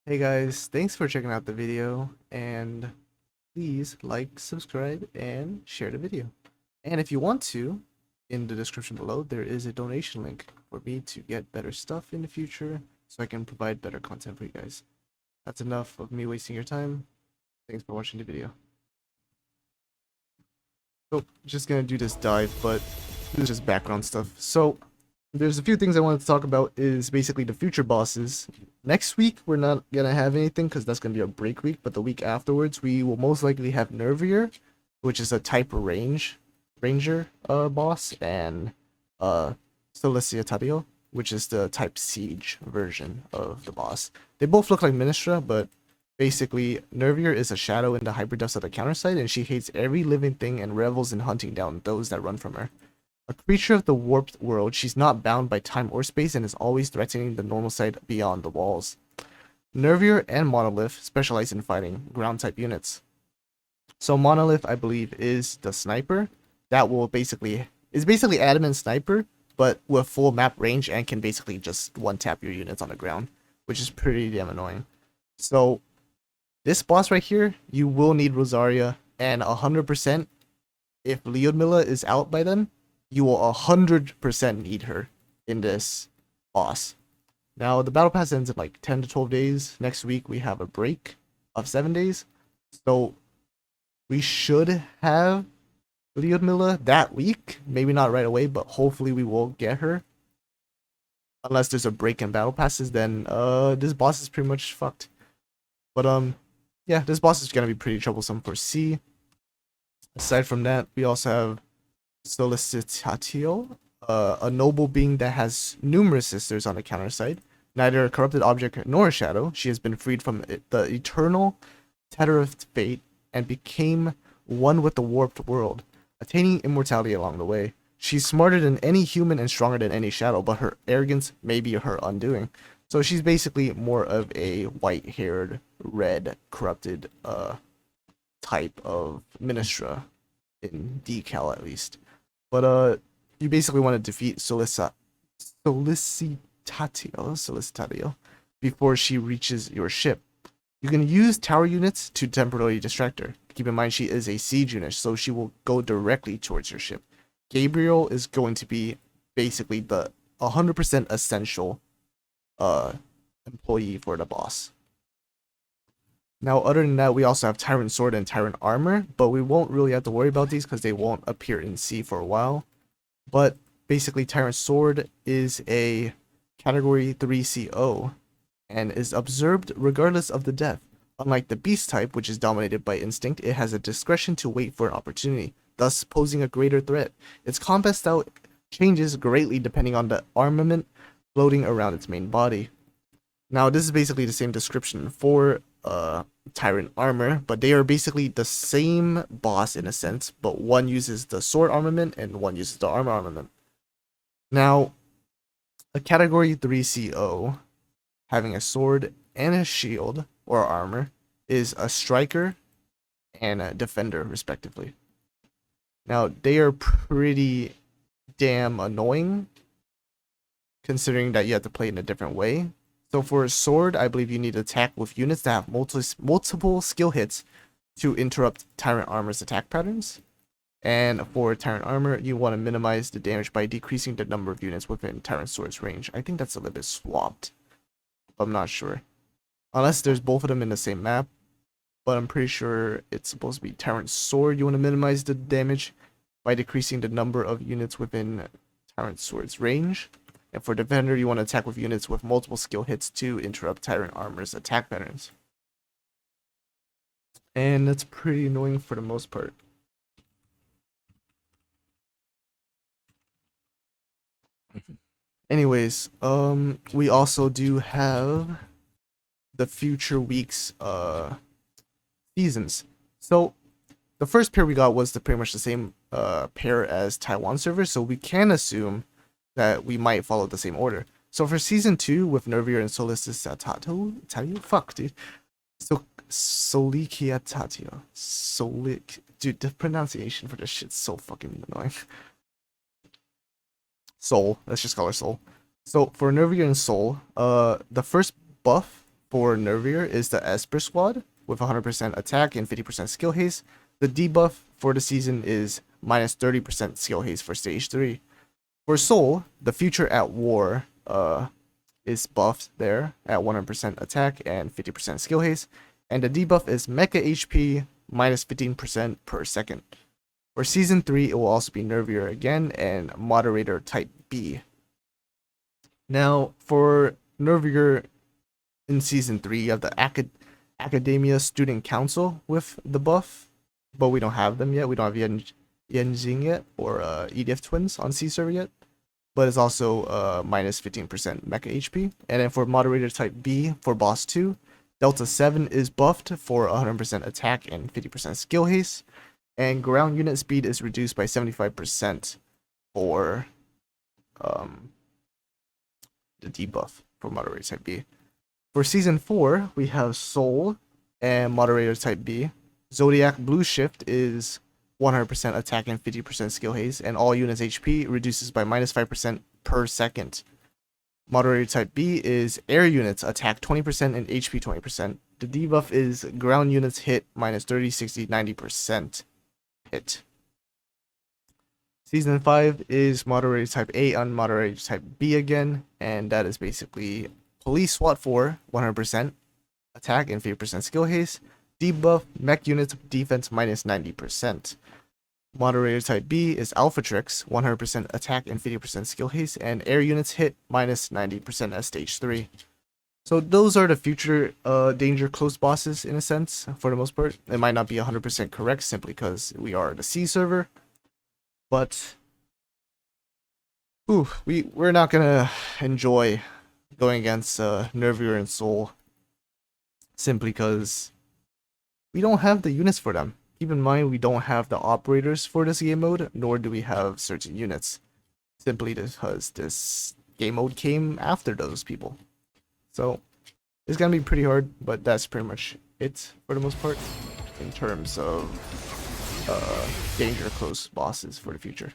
Hey guys, thanks for checking out the video, and please like, subscribe, and share the video. And if you want to, in the description below, there is a donation link for me to get better stuff in the future so I can provide better content for you guys. That's enough of me wasting your time. Thanks for watching the video. So, just gonna do this dive, but this is just background stuff. So, there's a few things I wanted to talk about is basically the future bosses. Next week, we're not gonna have anything because that's gonna be a break week, but the week afterwards, we will most likely have Nervier, which is a type ranger boss, and Solace, which is the type siege version of the boss. They both look like Ministra, but basically, Nervier is a shadow in the hyperdepths of the counter side, and she hates every living thing and revels in hunting down those that run from her. A creature of the warped world, she's not bound by time or space and is always threatening the normal side beyond the walls. Nervier and Monolith specialize in fighting ground-type units. So Monolith, I believe, is the sniper. That is basically Adamant Sniper, but with full map range and can basically just one-tap your units on the ground, which is pretty damn annoying. So this boss right here, you will need Rosaria, and 100% if Leodmilla is out by then, you will 100% need her in this boss. Now, the battle pass ends in like 10 to 12 days. Next week, we have a break of 7 days. So, we should have Leodmilla that week. Maybe not right away, but hopefully we will get her. Unless there's a break in battle passes, then this boss is pretty much fucked. But, yeah, this boss is going to be pretty troublesome for C. Aside from that, we also have Solicitatio, a noble being that has numerous sisters on the counter side. Neither a corrupted object nor a shadow, she has been freed from the eternal tether of fate and became one with the warped world, attaining immortality along the way. She's smarter than any human and stronger than any shadow, but her arrogance may be her undoing. So she's basically more of a white-haired, red, corrupted type of Ministra, in decal at least. But you basically want to defeat Solicitatio before she reaches your ship. You can use tower units to temporarily distract her. Keep in mind she is a siege unit, so she will go directly towards your ship. Gabriel is going to be basically the 100% essential employee for the boss. Now, other than that, we also have Tyron Sword and Tyron Armor, but we won't really have to worry about these because they won't appear in C for a while. But basically, Tyron Sword is a Category 3 CO and is observed regardless of the death. Unlike the Beast type, which is dominated by instinct, it has a discretion to wait for an opportunity, thus posing a greater threat. Its combat style changes greatly depending on the armament floating around its main body. Now, this is basically the same description for Tyron Armor, but they are basically the same boss in a sense, but one uses the sword armament and one uses the armor armament. Now, a Category 3 CO having a sword and a shield or armor is a striker and a defender respectively. Now, they are pretty damn annoying considering that you have to play in a different way. So for a sword, I believe you need to attack with units that have multiple skill hits to interrupt Tyrant Armor's attack patterns. And for Tyrant Armor, you want to minimize the damage by decreasing the number of units within Tyrant Sword's range. I think that's a little bit swapped. I'm not sure. Unless there's both of them in the same map. But I'm pretty sure it's supposed to be Tyrant Sword. You want to minimize the damage by decreasing the number of units within Tyrant Sword's range. And for Defender, you want to attack with units with multiple skill hits to interrupt Tyrant Armor's attack patterns. And that's pretty annoying for the most part. Anyways, we also do have the future weeks seasons. So the first pair we got was pretty much the same pair as Taiwan server, so we can assume that we might follow the same order. So for season 2 with Nervier and Solicitatio, fuck dude. So Solicitatio. Dude, the pronunciation for this shit's so fucking annoying. Soul, let's just call her Soul. So for Nervier and Soul, the first buff for Nervier is the Esper Squad with 100% attack and 50% skill haste. The debuff for the season is minus 30% skill haste for stage 3. For Soul, the Future at War is buffed there at 100% attack and 50% skill haste. And the debuff is Mecha HP minus 15% per second. For Season 3, it will also be Nervier again and Moderator Type B. Now, for Nervier in Season 3, you have the Academia Student Council with the buff, but we don't have them yet. We don't have Yenzing yet, or EDF Twins on C server yet, but it's also minus 15% Mecha HP. And then for Moderator Type B, for Boss 2, Delta 7 is buffed for 100% attack and 50% skill haste, and ground unit speed is reduced by 75% for the debuff for Moderator Type B. For Season 4, we have Soul and Moderator Type B. Zodiac Blue Shift is 100% attack and 50% skill haste, and all units HP reduces by minus 5% per second. Moderator Type B is air units attack 20% and HP 20%. The debuff is ground units hit minus 30, 60, 90% hit. Season 5 is Moderator Type A on Moderator Type B again, and that is basically Police SWAT 4, 100% attack and 50% skill haste. Debuff mech units defense minus 90%. Moderator Type B is Alpha Trix, 100% attack and 50% skill haste, and air units hit minus 90% at stage 3. So those are the future danger close bosses in a sense, for the most part. It might not be 100% correct simply because we are the C server, but we're not gonna enjoy going against Nervier and Soul simply because we don't have the units for them. Keep in mind, we don't have the operators for this game mode, nor do we have certain units, simply because this game mode came after those people. So it's gonna be pretty hard, but that's pretty much it for the most part in terms of danger close bosses for the future.